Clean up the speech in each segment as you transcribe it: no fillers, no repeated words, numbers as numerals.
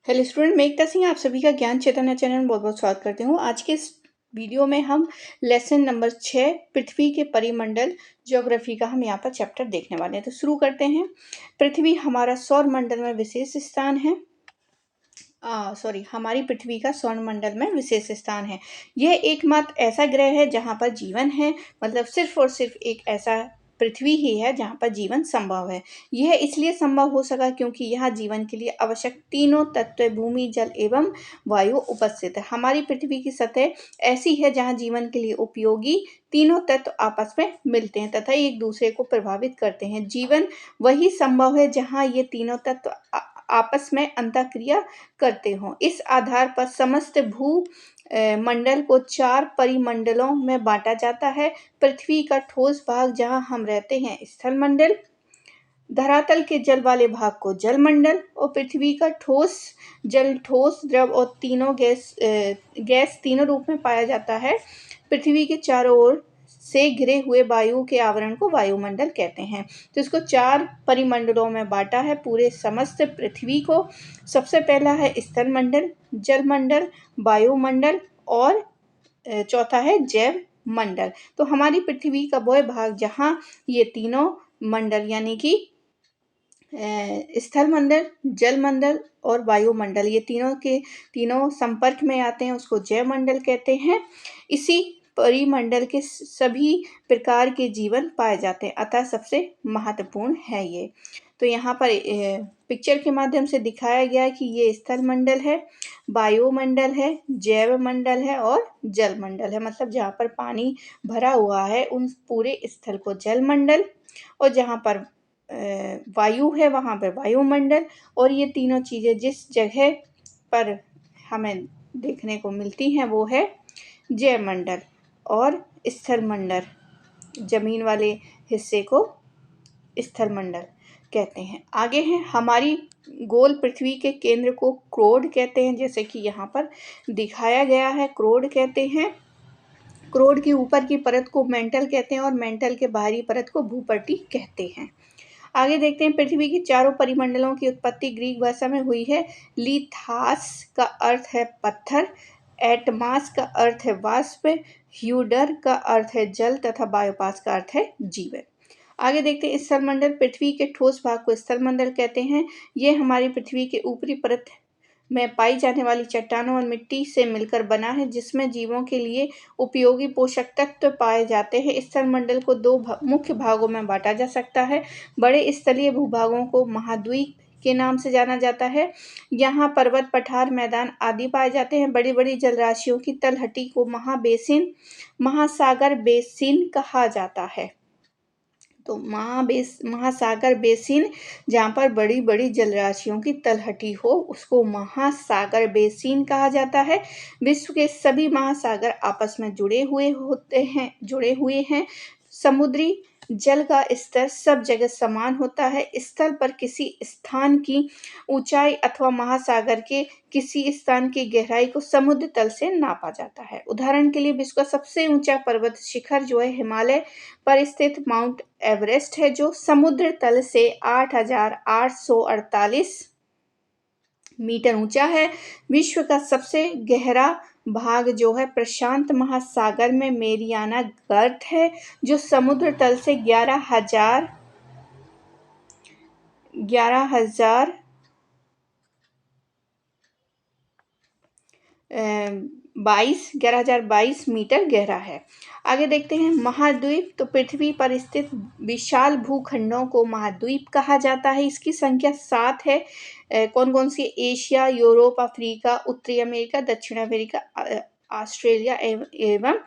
Hello student, मैं एकता सिंह आप सभी का ज्ञान चैतन्य चैनल में बहुत बहुत स्वागत करती हूँ। आज के इस वीडियो में हम लेसन नंबर 6 पृथ्वी के परिमंडल ज्योग्राफी का हम यहाँ पर चैप्टर देखने वाले हैं। तो शुरू करते हैं। पृथ्वी हमारा सौर मंडल में विशेष स्थान है। हमारी पृथ्वी का सौर मंडल में विशेष स्थान है। यह एकमात्र ऐसा ग्रह है जहाँ पर जीवन है, मतलब सिर्फ और सिर्फ एक ऐसा पृथ्वी ही है जहाँ पर जीवन संभव है। यह इसलिए संभव हो सका क्योंकि यहाँ जीवन के लिए आवश्यक तीनों तत्व भूमि, जल एवं वायु उपस्थित है। हमारी पृथ्वी की सतह ऐसी है जहाँ जीवन के लिए उपयोगी तीनों तत्व आपस में मिलते हैं तथा एक दूसरे को प्रभावित करते हैं। जीवन वही संभव है जहाँ ये तीनों तत्व आपस में अंतःक्रिया करते हों। इस आधार पर समस्त भू मंडल को 4 परिमंडलों में बांटा जाता है। पृथ्वी का ठोस भाग जहां हम रहते हैं स्थल मंडल, धरातल के जल वाले भाग को जल मंडल और पृथ्वी का ठोस, जल, ठोस, द्रव और तीनों गैस तीनों रूप में पाया जाता है। पृथ्वी के चारों ओर से घिरे हुए वायु के आवरण को वायुमंडल कहते हैं। तो इसको 4 परिमंडलों में बांटा है पूरे समस्त पृथ्वी को। सबसे पहला है स्थल मंडल, जल मंडल, वायुमंडल और चौथा है जैव मंडल। तो हमारी पृथ्वी का वह भाग जहाँ ये तीनों मंडल यानी कि स्थल मंडल, जल मंडल और वायुमंडल, ये तीनों के तीनों संपर्क में आते हैं, उसको जैव मंडल कहते हैं। इसी परिमंडल के सभी प्रकार के जीवन पाए जाते हैं, अतः सबसे महत्वपूर्ण है ये। तो यहाँ पर पिक्चर के माध्यम से दिखाया गया है कि ये स्थल मंडल है, वायुमंडल है, जैव मंडल है और जल मंडल है। मतलब जहाँ पर पानी भरा हुआ है उन पूरे स्थल को जल मंडल, और जहाँ पर वायु है वहाँ पर वायुमंडल, और ये तीनों चीज़ें जिस जगह पर हमें देखने को मिलती हैं वो है जैव मंडल और स्थल मंडल। जमीन वाले हिस्से को स्थल मंडल कहते हैं। आगे है हमारी गोल पृथ्वी के केंद्र को क्रोड कहते हैं, जैसे कि यहाँ पर दिखाया गया है, क्रोड कहते हैं। क्रोड की ऊपर की परत को मेंटल कहते हैं और मेंटल के बाहरी परत को भूपट्टी कहते हैं। आगे देखते हैं पृथ्वी के चारों परिमंडलों की उत्पत्ति ग्रीक भाषा में हुई है। लिथास का अर्थ है पत्थर, एटमास का अर्थ है वाष्प, ह्यूडर का अर्थ है जल तथा बायोपास का अर्थ है जीवन। आगे देखते हैं स्थल मंडल। पृथ्वी के ठोस भाग को स्थल मंडल कहते हैं। ये हमारी पृथ्वी के ऊपरी परत में पाई जाने वाली चट्टानों और मिट्टी से मिलकर बना है, जिसमें जीवों के लिए उपयोगी पोषक तत्व पाए जाते हैं। स्थल मंडल को 2 मुख्य भागों में बांटा जा सकता है। बड़े स्थलीय भूभागों को महाद्वीप के नाम से जाना जाता है। यहाँ पर्वत, पठार, मैदान आदि पाए जाते हैं। बड़ी बड़ी जलराशियों की तलहटी को महासागर बेसिन कहा जाता है। तो महासागर बेसिन, जहाँ पर बड़ी बड़ी जलराशियों की तलहटी हो उसको महासागर बेसिन कहा जाता है। विश्व के सभी महासागर आपस में जुड़े हुए हैं। समुद्री जल का स्तर सब जगह समान होता है। स्थल पर किसी स्थान की ऊंचाई अथवा महासागर के किसी स्थान की गहराई को समुद्र तल से नापा जाता है। उदाहरण के लिए विश्व का सबसे ऊंचा पर्वत शिखर जो है हिमालय पर स्थित माउंट एवरेस्ट है, जो समुद्र तल से 8,848 मीटर ऊंचा है। विश्व का सबसे गहरा भाग जो है प्रशांत महासागर में मेरियाना गर्त है, जो समुद्र तल से 11,022 मीटर गहरा है। आगे देखते हैं महाद्वीप। तो पृथ्वी पर स्थित विशाल भूखंडों को महाद्वीप कहा जाता है। इसकी संख्या 7 है। कौन कौन सी? एशिया, यूरोप, अफ्रीका, उत्तरी अमेरिका, दक्षिण अमेरिका, ऑस्ट्रेलिया एवं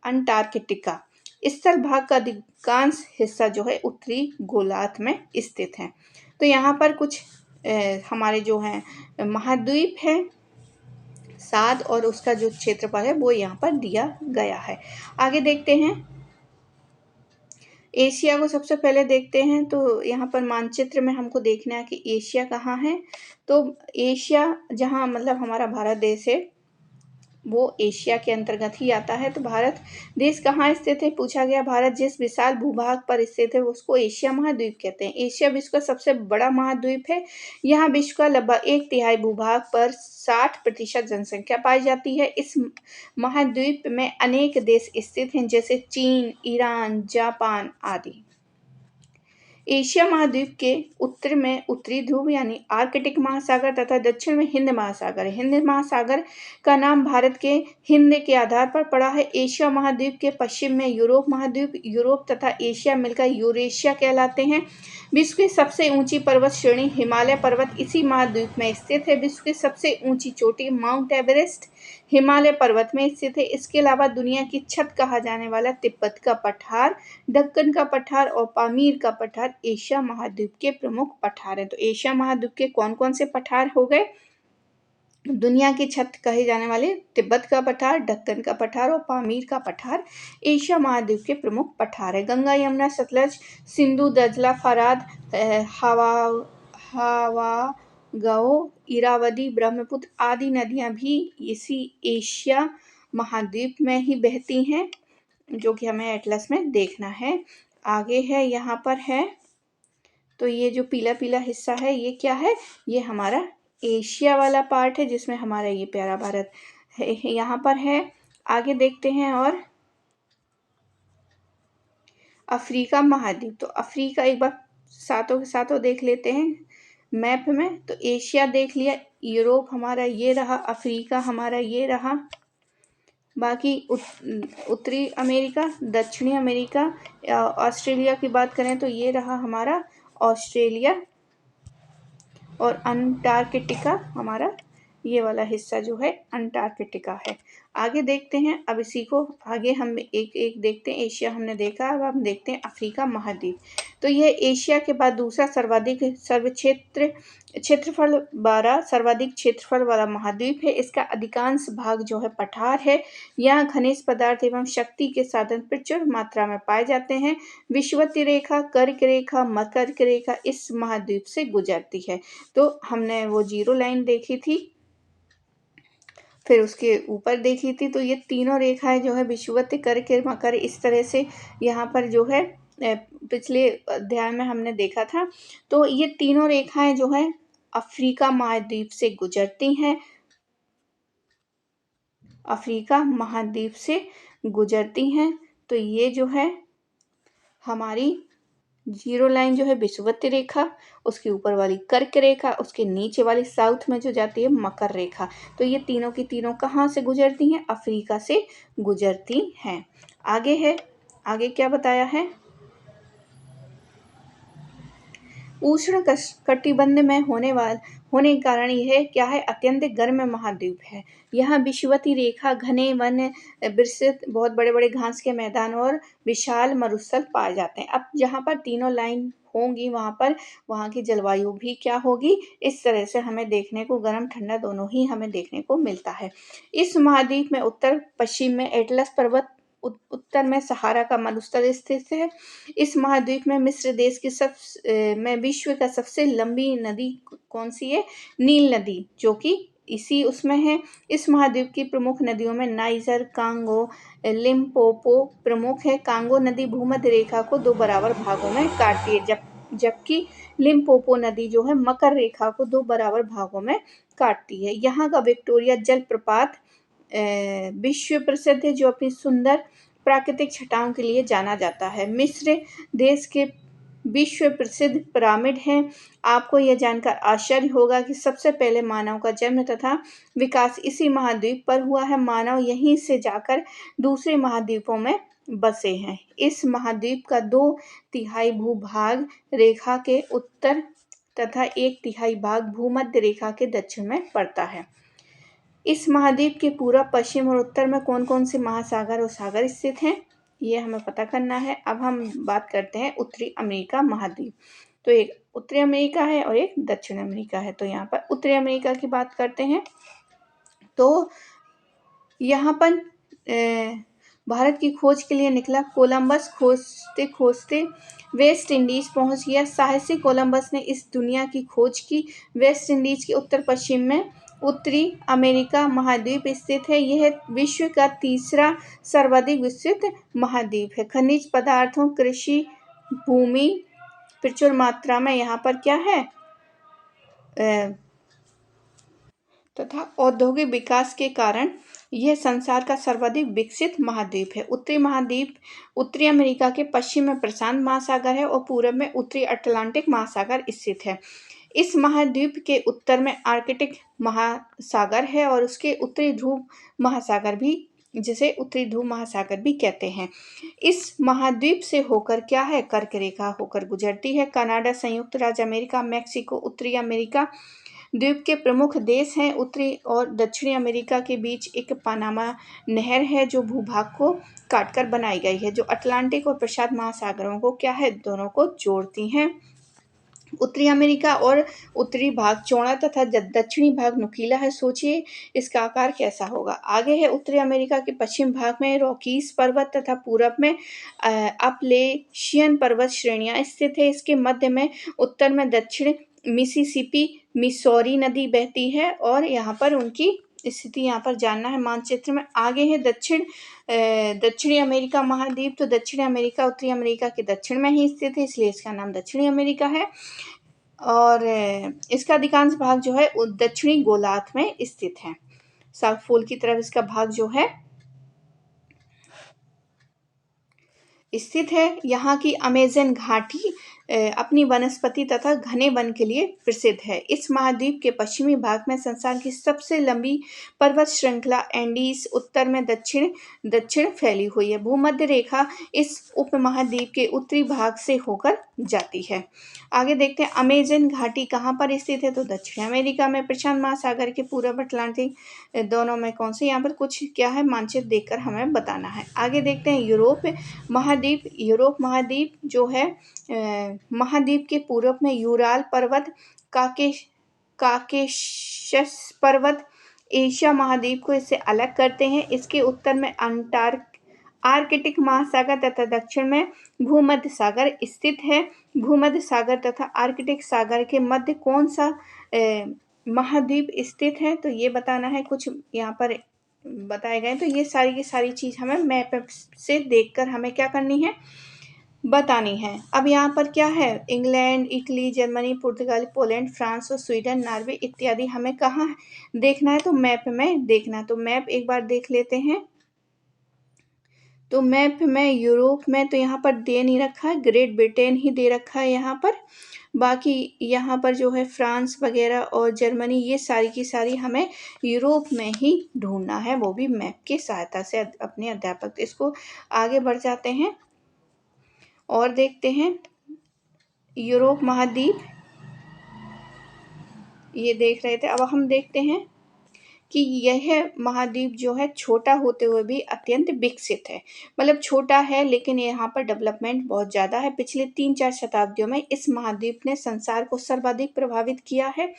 अंटार्कटिका। स्थल भाग का अधिकांश हिस्सा जो है उत्तरी गोलार्ध में स्थित है। तो यहाँ पर कुछ हमारे जो हैं महाद्वीप है 7, और उसका जो क्षेत्रफल है वो यहाँ पर दिया गया है। आगे देखते हैं एशिया को सबसे पहले देखते हैं। तो यहाँ पर मानचित्र में हमको देखना है कि एशिया कहाँ है। तो एशिया जहाँ मतलब हमारा भारत देश है वो एशिया के अंतर्गत ही आता है। तो भारत देश कहाँ स्थित है, पूछा गया। भारत जिस विशाल भूभाग पर स्थित है उसको एशिया महाद्वीप कहते हैं। एशिया विश्व का सबसे बड़ा महाद्वीप है। यहाँ विश्व का लगभग 1/3 भूभाग पर 60% जनसंख्या पाई जाती है। इस महाद्वीप में अनेक देश स्थित हैं, जैसे चीन, ईरान, जापान आदि। एशिया महाद्वीप के उत्तर में उत्तरी ध्रुव यानी आर्कटिक महासागर तथा दक्षिण में हिंद महासागर है। हिंद महासागर का नाम भारत के हिंद के आधार पर पड़ा है। एशिया महाद्वीप के पश्चिम में यूरोप महाद्वीप, यूरोप तथा एशिया मिलकर यूरेशिया कहलाते हैं। विश्व की सबसे ऊंची पर्वत श्रेणी हिमालय पर्वत इसी महाद्वीप में स्थित है। विश्व की सबसे ऊंची चोटी माउंट एवरेस्ट हिमालय पर्वत में स्थित है। इसके अलावा दुनिया की छत कहा जाने वाला तिब्बत का पठार, दक्कन का पठार और पामीर का पठार एशिया महाद्वीप के प्रमुख पठार हैं। तो एशिया महाद्वीप के कौन कौन से पठार हो गए? दुनिया की छत कहे जाने वाले तिब्बत का पठार, दक्कन का पठार और पामीर का पठार एशिया महाद्वीप के प्रमुख पठार है। गंगा, यमुना, सतलज, सिंधु, दजला, फराद, हवा गओ, इरावदी, ब्रह्मपुत्र आदि नदियां भी इसी एशिया महाद्वीप में ही बहती हैं, जो कि हमें एटलस में देखना है। आगे है, यहाँ पर है, तो ये जो पीला पीला हिस्सा है ये क्या है? ये हमारा एशिया वाला पार्ट है, जिसमें हमारा ये प्यारा भारत है, यहाँ पर है। आगे देखते हैं, और अफ्रीका महाद्वीप। तो अफ्रीका एक बार सातों के सातों देख लेते हैं मैप में। तो एशिया देख लिया, यूरोप हमारा ये रहा, अफ्रीका हमारा ये रहा, बाकी उत्तरी अमेरिका, दक्षिणी अमेरिका, ऑस्ट्रेलिया की बात करें तो ये रहा हमारा ऑस्ट्रेलिया, और अंटार्कटिका हमारा ये वाला हिस्सा जो है अंटार्कटिका है। आगे देखते हैं, अब इसी को आगे हम एक एक देखते हैं। एशिया हमने देखा, अब हम देखते हैं अफ्रीका महाद्वीप। तो यह एशिया के बाद दूसरा सर्वाधिक क्षेत्रफल 12 सर्वाधिक क्षेत्रफल वाला महाद्वीप है। इसका अधिकांश भाग जो है पठार है। यहाँ खनिज पदार्थ एवं शक्ति के साधन प्रचुर मात्रा में पाए जाते हैं। विषुवतीय रेखा, कर्क रेखा, मकर रेखा इस महाद्वीप से गुजरती है। तो हमने वो जीरो लाइन देखी थी, फिर उसके ऊपर देखी थी। तो ये तीनों रेखाएं जो है विषुवतीय, कर्क, मकर, इस तरह से यहाँ पर जो है पिछले अध्याय में हमने देखा था। तो ये तीनों रेखाएं जो है अफ्रीका महाद्वीप से गुजरती हैं, अफ्रीका महाद्वीप से गुजरती हैं। तो ये जो है हमारी जीरो लाइन जो है विषुवतीय रेखा, उसके ऊपर वाली कर्क रेखा, उसके नीचे वाली साउथ में जो जाती है मकर रेखा। तो ये तीनों की तीनों कहाँ से गुजरती हैं? अफ्रीका से गुजरती हैं। आगे है, आगे क्या बताया है? उष्ण कटिबंध में होने के कारण यह क्या है? अत्यंत गर्म महाद्वीप है। यहाँ विषुवतीय रेखा, घने वन विस्तृत बहुत बड़े बड़े घास के मैदान और विशाल मरुस्थल पाए जाते हैं। अब जहाँ पर तीनों लाइन होंगी वहाँ की जलवायु भी क्या होगी? इस तरह से हमें देखने को गर्म ठंडा दोनों ही हमें देखने को मिलता है। इस महाद्वीप में उत्तर पश्चिम में एटलस पर्वत, उत्तर में सहारा का मरुस्थल स्थित है। इस महाद्वीप में मिस्र देश की में विश्व का सबसे लंबी नदी कौन सी है? नील नदी, जो कि इसी उसमें है। इस महाद्वीप की प्रमुख नदियों में नाइजर, कांगो, लिम्पोपो प्रमुख है। कांगो नदी भूमध्य रेखा को 2 बराबर भागों में काटती है, जबकि लिम्पोपो नदी जो है मकर रेखा को 2 बराबर भागों में काटती है। यहाँ का विक्टोरिया जलप्रपात विश्व प्रसिद्ध है, जो अपनी सुंदर प्राकृतिक छटाओं के लिए जाना जाता है। मिस्र देश के विश्व प्रसिद्ध पिरामिड हैं। आपको यह जानकर आश्चर्य होगा कि सबसे पहले मानव का जन्म तथा विकास इसी महाद्वीप पर हुआ है। मानव यहीं से जाकर दूसरे महाद्वीपों में बसे हैं। इस महाद्वीप का 2/3 भूभाग रेखा के उत्तर तथा 1/3 भाग भूमध्य रेखा के दक्षिण में पड़ता है। इस महाद्वीप के पूर्व, पश्चिम और उत्तर में कौन कौन से महासागर और सागर स्थित हैं, ये हमें पता करना है। अब हम बात करते हैं उत्तरी अमेरिका महाद्वीप। तो एक उत्तरी अमेरिका है और एक दक्षिण अमेरिका है। तो यहाँ पर उत्तरी अमेरिका की बात करते हैं। तो यहाँ पर भारत की खोज के लिए निकला कोलंबस खोजते खोजते वेस्ट इंडीज पहुँच गया। साहसी कोलंबस ने इस दुनिया की खोज की। वेस्ट इंडीज के उत्तर पश्चिम में उत्तरी अमेरिका महाद्वीप स्थित है। यह विश्व का तीसरा सर्वाधिक विस्तृत महाद्वीप है। खनिज पदार्थों, कृषि भूमि प्रचुर मात्रा में यहाँ पर क्या है तथा औद्योगिक विकास के कारण यह संसार का सर्वाधिक विकसित महाद्वीप है। उत्तरी महाद्वीप उत्तरी अमेरिका के पश्चिम में प्रशांत महासागर है और पूरब में उत्तरी अटलांटिक महासागर स्थित है। इस महाद्वीप के उत्तर में आर्कटिक महासागर है और उसके उत्तरी ध्रुव महासागर भी, जिसे उत्तरी ध्रुव महासागर भी कहते हैं। इस महाद्वीप से होकर क्या है कर्क रेखा होकर गुजरती है। कनाडा, संयुक्त राज्य अमेरिका, मैक्सिको उत्तरी अमेरिका द्वीप के प्रमुख देश हैं। उत्तरी और दक्षिणी अमेरिका के बीच एक पनामा नहर है जो भूभाग को काटकर बनाई गई है, जो अटलांटिक और प्रशांत महासागरों को क्या है दोनों को जोड़ती हैं। उत्तरी अमेरिका और उत्तरी भाग चौड़ा तथा दक्षिणी भाग नुकीला है। सोचिए इसका आकार कैसा होगा। आगे है उत्तरी अमेरिका के पश्चिम भाग में रॉकीज पर्वत तथा पूरब में अपलेशियन पर्वत श्रेणियां स्थित है। इसके मध्य में उत्तर में दक्षिण मिसिसिपी मिसौरी नदी बहती है और यहाँ पर उनकी स्थिति यहाँ पर जानना है मानचित्र में। आगे है दक्षिणी अमेरिका महाद्वीप। तो दक्षिणी अमेरिका उत्तरी अमेरिका के दक्षिण में ही स्थित है, इसलिए इसका नाम दक्षिणी अमेरिका है। और इसका अधिकांश भाग जो है दक्षिणी गोलार्ध में स्थित है। साउथ पोल की तरफ इसका भाग जो है स्थित है। यहाँ की अमेजन घाटी अपनी वनस्पति तथा घने वन के लिए प्रसिद्ध है। इस महाद्वीप के पश्चिमी भाग में संसार की सबसे लंबी पर्वत श्रृंखला एंडीज उत्तर में दक्षिण दक्षिण फैली हुई है। भूमध्य रेखा इस उपमहाद्वीप के उत्तरी भाग से होकर जाती है। आगे देखते हैं अमेजन घाटी कहाँ पर स्थित है। तो दक्षिण अमेरिका में, प्रशांत महासागर के पूर्व अटलांटिक दोनों में कौन से, यहाँ पर कुछ क्या है मानचित्र देखकर हमें बताना है। आगे देखते हैं यूरोप महाद्वीप। यूरोप महाद्वीप जो है महाद्वीप के पूर्व में यूराल पर्वत, काकेशस पर्वत एशिया महाद्वीप को इससे अलग करते हैं। इसके उत्तर में आर्कटिक महासागर तथा दक्षिण में भूमध्य सागर स्थित है। भूमध्य सागर तथा आर्कटिक सागर के मध्य कौन सा महाद्वीप स्थित है, तो ये बताना है। कुछ यहाँ पर बताए गए, तो ये सारी की सारी चीज़ हमें मैप से देखकर हमें क्या करनी है बतानी है। अब यहाँ पर क्या है इंग्लैंड, इटली, जर्मनी, पुर्तगाल, पोलैंड, फ्रांस और स्वीडन, नॉर्वे इत्यादि हमें कहाँ देखना है, तो मैप में देखना है। तो मैप एक बार देख लेते हैं। तो मैप में यूरोप में तो यहाँ पर दे नहीं रखा है, ग्रेट ब्रिटेन ही दे रखा है यहाँ पर। बाकी यहाँ पर जो है फ्रांस वगैरह और जर्मनी, ये सारी की सारी हमें यूरोप में ही ढूंढना है, वो भी मैप की सहायता से अपने अध्यापक। तो इसको आगे बढ़ जाते हैं और देखते हैं यूरोप महाद्वीप ये देख रहे थे। अब हम देखते हैं कि यह महाद्वीप जो है छोटा होते हुए भी अत्यंत विकसित है। मतलब छोटा है लेकिन यहाँ पर डेवलपमेंट बहुत ज़्यादा है। पिछले 3-4 शताब्दियों में इस महाद्वीप ने संसार को सर्वाधिक प्रभावित किया है।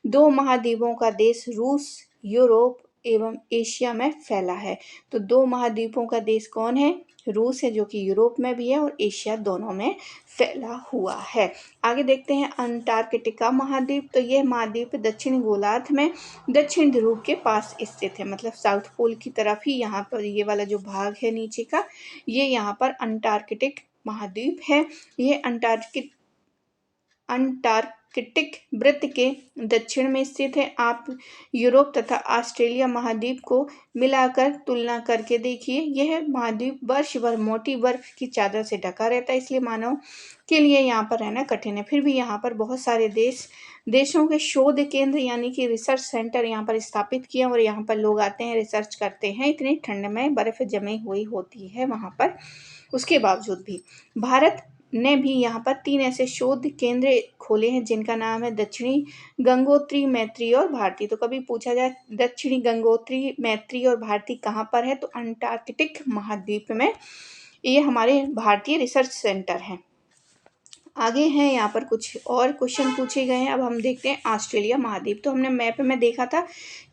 2 महाद्वीपों का देश रूस, यूरोप एवं एशिया में फैला है। तो 2 महाद्वीपों का देश कौन है? रूस है, जो कि यूरोप में भी है और एशिया दोनों में फैला हुआ है। आगे देखते हैं अंटार्कटिका महाद्वीप। तो यह महाद्वीप दक्षिण गोलार्ध में दक्षिण ध्रुव के पास स्थित है। मतलब साउथ पोल की तरफ ही यहाँ पर ये वाला जो भाग है नीचे का, ये यहाँ पर अंटार्कटिक महाद्वीप है। ये अंटार्कटिक वृत्त के दक्षिण में स्थित है। आप यूरोप तथा ऑस्ट्रेलिया महाद्वीप को मिलाकर तुलना करके देखिए। यह महाद्वीप वर्ष भर मोटी बर्फ की चादर से ढका रहता है, इसलिए मानव के लिए यहाँ पर रहना कठिन है। फिर भी यहाँ पर बहुत सारे देशों के शोध केंद्र यानी कि रिसर्च सेंटर यहाँ पर स्थापित किए और यहाँ पर लोग आते हैं, रिसर्च करते हैं। इतनी ठंड में बर्फ जमी हुई होती है वहाँ पर, उसके बावजूद भी भारत ने भी यहाँ पर 3 ऐसे शोध केंद्र खोले हैं जिनका नाम है दक्षिणी गंगोत्री, मैत्री और भारती। तो कभी पूछा जाए दक्षिणी गंगोत्री, मैत्री और भारती कहाँ पर है, तो अंटार्कटिक महाद्वीप में ये हमारे भारतीय रिसर्च सेंटर हैं। आगे हैं यहाँ पर कुछ और क्वेश्चन पूछे गए हैं। अब हम देखते हैं ऑस्ट्रेलिया महाद्वीप। तो हमने मैप में देखा था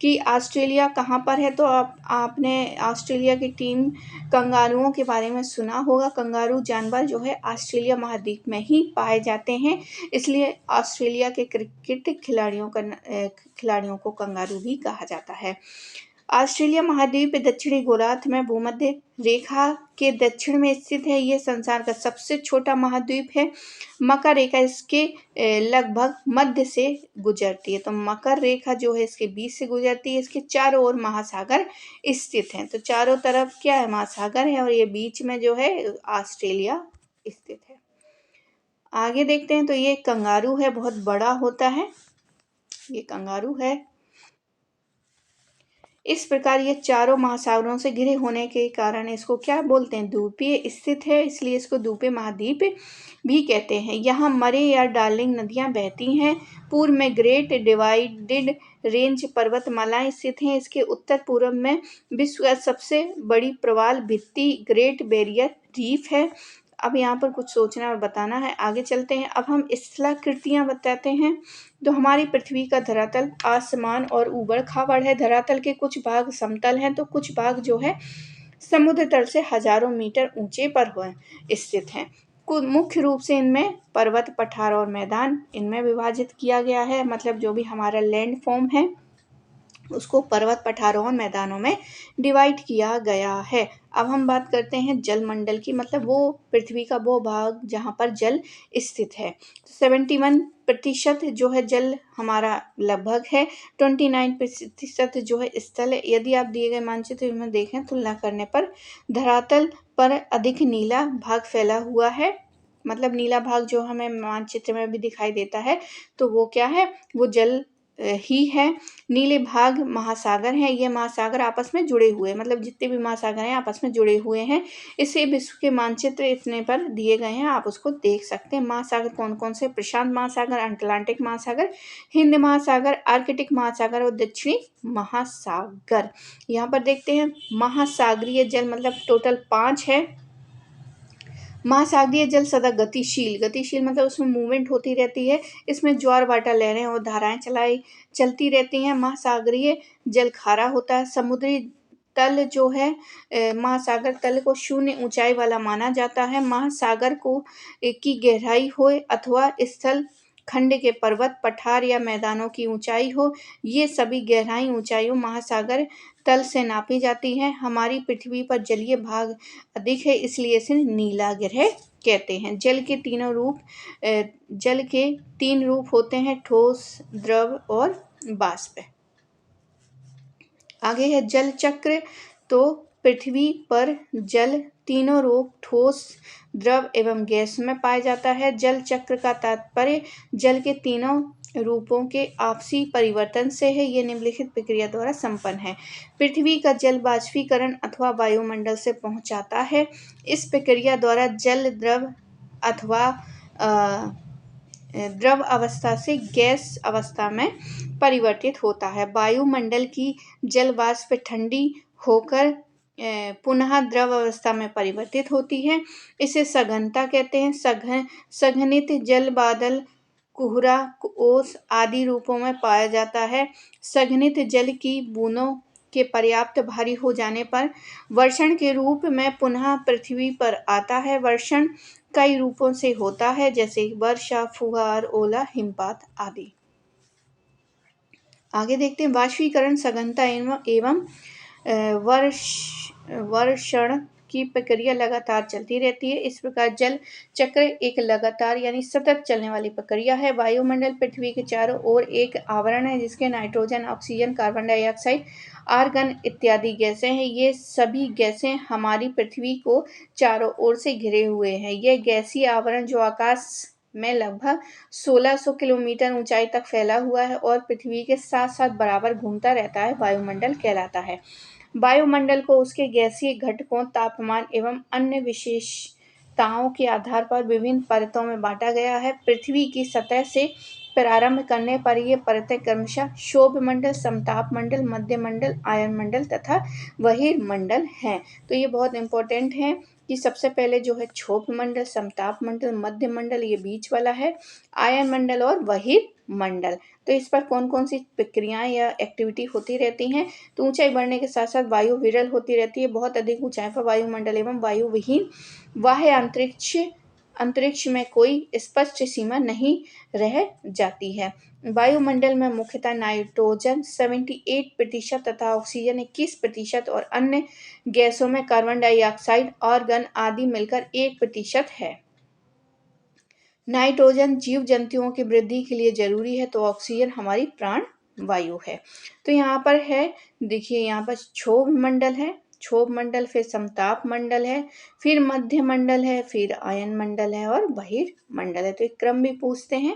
कि ऑस्ट्रेलिया कहाँ पर है, तो आपने ऑस्ट्रेलिया के 3 कंगारुओं के बारे में सुना होगा। कंगारू जानवर जो है ऑस्ट्रेलिया महाद्वीप में ही पाए जाते हैं, इसलिए ऑस्ट्रेलिया के क्रिकेट खिलाड़ियों को कंगारू भी कहा जाता है। ऑस्ट्रेलिया महाद्वीप दक्षिणी गोलार्ध में भूमध्य रेखा के दक्षिण में स्थित है। यह संसार का सबसे छोटा महाद्वीप है। मकर रेखा इसके लगभग मध्य से गुजरती है। तो मकर रेखा जो है इसके बीच से गुजरती है। इसके चारों ओर महासागर स्थित हैं। तो चारों तरफ क्या है, महासागर है, और ये बीच में जो है ऑस्ट्रेलिया स्थित है। आगे देखते हैं, तो ये कंगारू है, बहुत बड़ा होता है, ये कंगारू है। इस प्रकार ये चारों महासागरों से घिरे होने के कारण इसको क्या बोलते हैं, द्वीपीय स्थित है, इसलिए इसको द्वीपीय महाद्वीप भी कहते हैं। यहाँ मरे या डार्लिंग नदियाँ बहती हैं। पूर्व में ग्रेट डिवाइडेड रेंज पर्वतमालाएं स्थित हैं। इसके उत्तर पूर्व में विश्व का सबसे बड़ी प्रवाल भित्ति ग्रेट बैरियर रीफ है। अब यहाँ पर कुछ सोचना और बताना है। आगे चलते हैं। अब हम स्थलाकृतियाँ बताते हैं। तो हमारी पृथ्वी का धरातल आसमान और ऊबड़ खाबड़ है। धरातल के कुछ भाग समतल हैं, तो कुछ भाग जो है समुद्र तल से हजारों मीटर ऊंचे पर स्थित हैं। मुख्य रूप से इनमें पर्वत, पठार और मैदान इनमें विभाजित किया गया है। मतलब जो भी हमारा लैंड फॉर्म है उसको पर्वत, पठारों और मैदानों में डिवाइड किया गया है। अब हम बात करते हैं जलमंडल की, मतलब वो पृथ्वी का वो भाग जहाँ पर जल स्थित है। 71% जो है जल हमारा लगभग है। 29% जो है स्थल है। यदि आप दिए गए मानचित्र में देखें, तुलना करने पर धरातल पर अधिक नीला भाग फैला हुआ है। मतलब नीला भाग जो हमें मानचित्र में भी दिखाई देता है, तो वो क्या है, वो जल ही है। नीले भाग महासागर हैं। ये महासागर आपस में जुड़े हुए, मतलब जितने भी महासागर हैं आपस में जुड़े हुए हैं। इसे विश्व के मानचित्र इतने पर दिए गए हैं, आप उसको देख सकते हैं। महासागर कौन कौन से, प्रशांत महासागर, अटलांटिक महासागर, हिंद महासागर, आर्कटिक महासागर और दक्षिणी महासागर। यहाँ पर देखते हैं महासागरीय जल, मतलब टोटल 5 है। महासागरीय जल सदा गतिशील मतलब उसमें मूवमेंट होती रहती है। इसमें ज्वार भाटा, लहरें और धाराएं चलती रहती हैं। महासागरीय जल खारा होता है। समुद्री तल जो है, महासागर तल को शून्य ऊंचाई वाला माना जाता है। महासागर को की गहराई हो अथवा स्थल खंड के पर्वत, पठार या मैदानों की ऊंचाई हो, ये सभी गहराई ऊंचाइयों महासागर तल से नापी जाती है। हमारी पृथ्वी पर जलीय भाग अधिक है, इसलिए इसे नीला ग्रह कहते हैं। जल के 3 रूप होते हैं, ठोस, द्रव और वाष्प। आगे है जल चक्र। तो पृथ्वी पर जल तीनों रूप, ठोस, द्रव एवं गैस में पाया जाता है। जल चक्र का तात्पर्य जल के तीनों रूपों के आपसी परिवर्तन से है। ये निम्नलिखित प्रक्रिया द्वारा संपन्न है। पृथ्वी का जल वाष्पीकरण अथवा वायुमंडल से पहुंचाता है। इस प्रक्रिया द्वारा जल द्रव अथवा द्रव अवस्था से गैस अवस्था में परिवर्तित होता है। वायुमंडल की जल वाष्प ठंडी होकर पुनः द्रव अवस्था में परिवर्तित होती है। इसे सघनता कहते हैं। सघनित जल बादल, कुहरा, ओस आदि रूपों में पाया जाता है। सघनित जल की बूंदों के पर्याप्त भारी हो जाने पर वर्षण के रूप में पुनः पृथ्वी पर आता है। वर्षण कई रूपों से होता है, जैसे वर्षा, फुहार, ओला, हिमपात आदि। आगे देखते हैं वाष्पीकरण, सघनता एवं वर्षण की प्रक्रिया लगातार चलती रहती है। इस प्रकार जल चक्र एक लगातार यानी सतत चलने वाली प्रक्रिया है। वायुमंडल पृथ्वी के चारों ओर एक आवरण है, जिसके nitrogen, oxygen, carbon dioxide, argon इत्यादि गैसें हैं। ये सभी गैसें हमारी पृथ्वी को चारों ओर से घिरे हुए हैं। यह गैसीय आवरण जो आकाश में लगभग 1600 किलोमीटर ऊंचाई तक फैला हुआ है और पृथ्वी के साथ साथ बराबर घूमता रहता है, वायुमंडल कहलाता है। वायुमंडल को उसके गैसीय घटकों, तापमान एवं अन्य विशेषताओं के आधार पर विभिन्न परतों में बांटा गया है। पृथ्वी की सतह से प्रारंभ करने पर ये परतें क्रमशः क्षोभ मंडल, समताप मंडल, मध्य मंडल, आयन मंडल तथा बहिर्मंडल हैं। तो ये बहुत इंपॉर्टेंट है कि सबसे पहले जो है क्षोभ मंडल, समताप मंडल, मध्य मंडल ये बीच वाला है, आयन मंडल और बहिर् मंडल। तो इस पर कौन कौन सी प्रक्रियाएं या एक्टिविटी होती रहती हैं? तो ऊंचाई बढ़ने के साथ साथ वायु विरल होती रहती है। बहुत अधिक ऊंचाई पर वायुमंडल एवं वायु विहीन बाह्य अंतरिक्ष में कोई स्पष्ट सीमा नहीं रह जाती है। वायुमंडल में मुख्यतः नाइट्रोजन 78% तथा ऑक्सीजन 21% और अन्य गैसों में कार्बन डाइऑक्साइड, आर्गन आदि मिलकर 1% है। नाइट्रोजन जीव जंतुओं की वृद्धि के लिए जरूरी है, तो ऑक्सीजन हमारी प्राण वायु है। तो यहाँ पर है, देखिए यहाँ पर क्षोभ मंडल है, क्षोभ मंडल, फिर समताप मंडल है, फिर मध्य मंडल है, फिर आयन मंडल है और बहिर्मंडल है। तो एक क्रम भी पूछते हैं।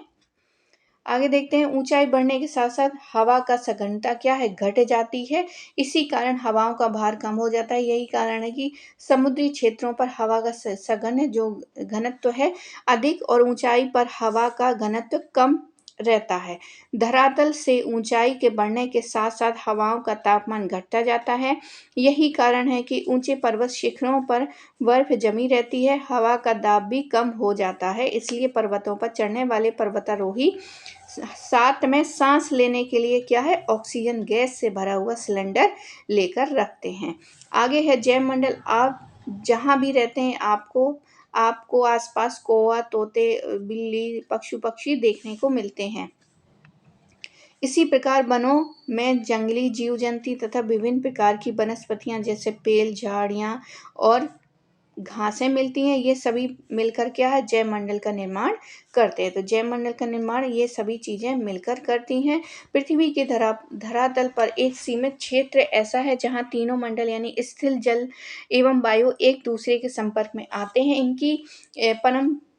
आगे देखते हैं, ऊंचाई बढ़ने के साथ साथ हवा का सघनता क्या है, घट जाती है। इसी कारण हवाओं का भार कम हो जाता है। यही कारण है कि समुद्री क्षेत्रों पर हवा का सघन जो घनत्व है अधिक और ऊंचाई पर हवा का घनत्व कम रहता है। धरातल से ऊंचाई के बढ़ने के साथ साथ हवाओं का तापमान घटता जाता है। यही कारण है कि ऊंचे पर्वत शिखरों पर बर्फ जमी रहती है, हवा का दाब भी कम हो जाता है। इसलिए पर्वतों पर चढ़ने वाले पर्वतारोही साथ में सांस लेने के लिए क्या है, ऑक्सीजन गैस से भरा हुआ सिलेंडर लेकर रखते हैं। आगे है जैव मंडल। आप जहाँ भी रहते हैं आपको आसपास कौवा, तोते, बिल्ली, पक्षी देखने को मिलते हैं। इसी प्रकार वनों में जंगली जीव जंतु तथा विभिन्न प्रकार की वनस्पतियां जैसे पेड़, झाड़ियां और घासें मिलती हैं। ये सभी मिलकर क्या है, जैव मंडल का निर्माण करते हैं। तो जैव मंडल का निर्माण ये सभी चीजें मिलकर करती हैं। पृथ्वी के धरातल पर एक सीमित क्षेत्र ऐसा है जहां तीनों मंडल यानी स्थल, जल एवं वायु एक दूसरे के संपर्क में आते हैं। इनकी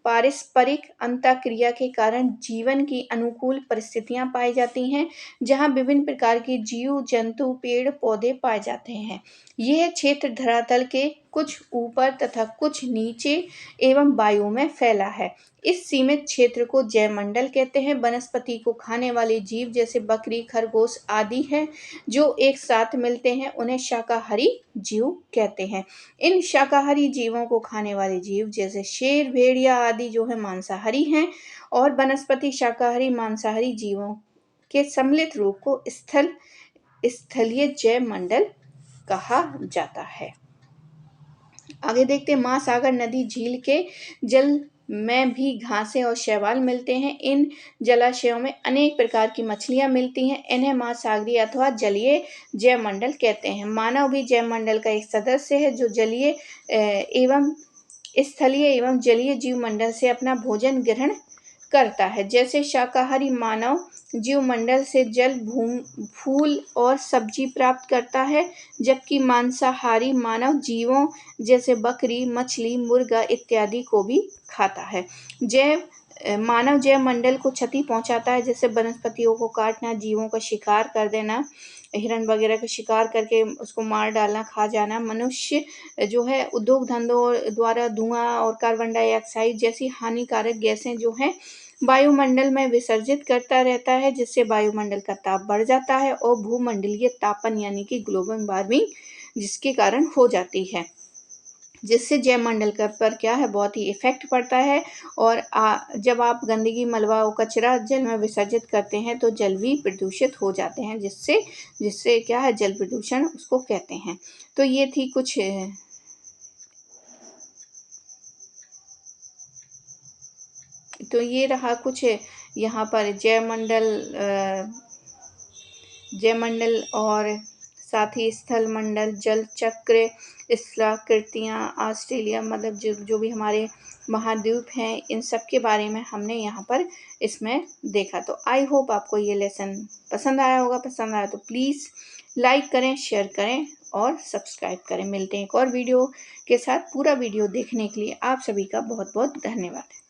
पारस्परिक अंतःक्रिया के कारण जीवन की अनुकूल परिस्थितियां पाई जाती हैं, जहां विभिन्न प्रकार के जीव जंतु, पेड़ पौधे पाए जाते हैं। यह क्षेत्र धरातल के कुछ ऊपर तथा कुछ नीचे एवं वायु में फैला है। इस सीमित क्षेत्र को जैव मंडल कहते हैं। वनस्पति को खाने वाले जीव जैसे बकरी, खरगोश आदि हैं जो एक साथ मिलते हैं, उन्हें शाकाहारी जीव कहते हैं। इन शाकाहारी जीवों को खाने वाले जीव जैसे शेर, भेड़िया आदि जो है मांसाहारी हैं, और वनस्पति शाकाहारी मांसाहारी जीवों के सम्मिलित रूप को स्थलीय जैव मंडल कहा जाता है। आगे देखते हैं, महासागर, नदी, झील के जल में भी घासें और शैवाल मिलते हैं। इन जलाशयों में अनेक प्रकार की मछलियां मिलती हैं। इन्हें महासागरीय अथवा जलीय जैव मंडल कहते हैं। मानव भी जैव मंडल का एक सदस्य है जो जलीय एवं स्थलीय एवं जलीय जीव मंडल से अपना भोजन ग्रहण करता है। जैसे शाकाहारी मानव जीव मंडल से जल, फूल और सब्जी प्राप्त करता है, जबकि मांसाहारी मानव जीवों जैसे बकरी, मछली, मुर्गा इत्यादि को भी खाता है। मानव जैव मंडल को क्षति पहुंचाता है, जैसे वनस्पतियों को काटना, जीवों का शिकार कर देना, हिरण वगैरह का शिकार करके उसको मार डालना, खा जाना। मनुष्य जो है उद्योग धंधों द्वारा धुआं और कार्बन डाइऑक्साइड जैसी हानिकारक गैसें जो हैं वायुमंडल में विसर्जित करता रहता है, जिससे वायुमंडल का ताप बढ़ जाता है और भूमंडलीय तापन यानी कि ग्लोबल वार्मिंग जिसके कारण हो जाती है, जिससे जैव मंडल पर क्या है, बहुत ही इफेक्ट पड़ता है। और जब आप गंदगी, मलबा और कचरा जल में विसर्जित करते हैं तो जल भी प्रदूषित हो जाते हैं, जिससे क्या है, जल प्रदूषण उसको कहते हैं। तो ये थी कुछ तो ये रहा कुछ यहाँ पर जैव मंडल और साथ ही स्थल मंडल, जल चक्र, स्थलाकृतियाँ, ऑस्ट्रेलिया, मतलब जो भी हमारे महाद्वीप हैं, इन सब के बारे में हमने यहाँ पर इसमें देखा। तो आई होप आपको ये लेसन पसंद आया होगा। पसंद आया तो प्लीज़ लाइक करें, शेयर करें और सब्सक्राइब करें। मिलते हैं एक और वीडियो के साथ। पूरा वीडियो देखने के लिए आप सभी का बहुत बहुत धन्यवाद।